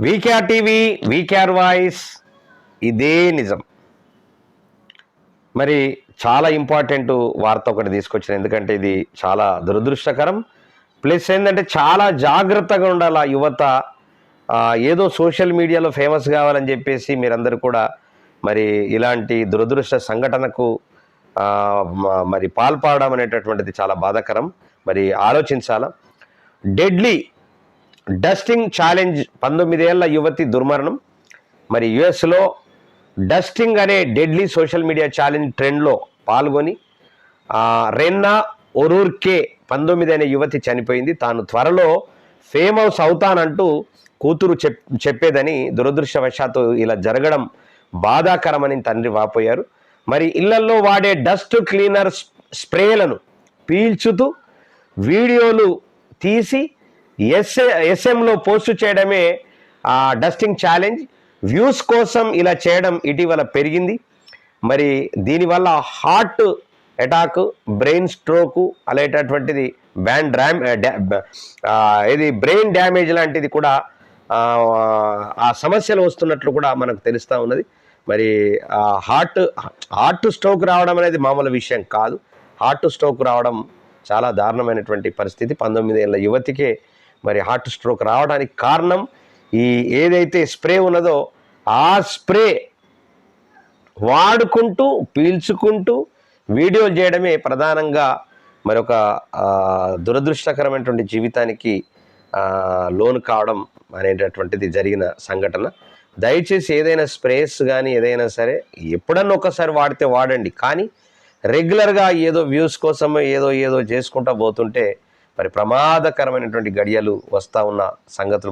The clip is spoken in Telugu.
వీకేఆర్ టీవీ, వీకేఆర్ వాయిస్, ఇదే నిజం. మరి చాలా ఇంపార్టెంట్ వార్త ఒకటి తీసుకొచ్చిన, ఎందుకంటే ఇది చాలా దురదృష్టకరం. ప్లస్ ఏంటంటే చాలా జాగ్రత్తగా ఉండాలి ఆ యువత. ఏదో సోషల్ మీడియాలో ఫేమస్ కావాలని చెప్పేసి మీరందరూ కూడా మరి ఇలాంటి దురదృష్ట సంఘటనకు మరి పాల్పడడం అనేటటువంటిది చాలా బాధాకరం. మరి ఆలోచించాల. డెడ్లీ డస్టింగ్ ఛాలెంజ్, 19 ఏళ్ల యువతి దుర్మరణం. మరి యుఎస్లో డస్టింగ్ అనే డెడ్లీ సోషల్ మీడియా ఛాలెంజ్ ట్రెండ్లో పాల్గొని రెన్నా ఒరూర్కే 19 అనే యువతి చనిపోయింది. తాను త్వరలో ఫేమస్ అవుతానంటూ కూతురు చెప్పేదని దురదృష్టవశాత్తు ఇలా జరగడం బాధాకరమని తండ్రి వాపోయారు. మరి ఇళ్లల్లో వాడే డస్ట్ క్లీనర్ స్ప్రేలను పీల్చుతూ వీడియోలు తీసి ఎస్ఎంలో పోస్ట్ చేయడమే డస్టింగ్ ఛాలెంజ్. వ్యూస్ కోసం ఇలా చేయడం ఇటీవల పెరిగింది. మరి దీనివల్ల హార్ట్ అటాక్, బ్రెయిన్ స్ట్రోకు అనేటటువంటిది బ్రెయిన్ డ్యామేజ్ లాంటిది కూడా ఆ సమస్యలు వస్తున్నట్లు కూడా మనకు తెలుస్తూ ఉన్నది. మరి హార్ట్ స్ట్రోక్ రావడం అనేది మామూలు విషయం కాదు. హార్ట్ స్ట్రోక్ రావడం చాలా దారుణమైనటువంటి పరిస్థితి. 19 ఏళ్ల యువతికే మరి హార్ట్ స్ట్రోక్ రావడానికి కారణం ఈ ఏదైతే స్ప్రే ఉన్నదో ఆ స్ప్రే వాడుకుంటూ పీల్చుకుంటూ వీడియోలు చేయడమే ప్రధానంగా మరొక దురదృష్టకరమైనటువంటి జీవితానికి లోను కావడం అనేటటువంటిది జరిగిన సంఘటన. దయచేసి ఏదైనా స్ప్రేస్ కానీ ఏదైనా సరే ఎప్పుడన్నా ఒకసారి వాడితే వాడండి, కానీ రెగ్యులర్గా ఏదో వ్యూస్ కోసం ఏదో చేసుకుంటూ పోతుంటే మరి ప్రమాదకరమైనటువంటి గడియలు వస్తూ ఉన్న సంగతులు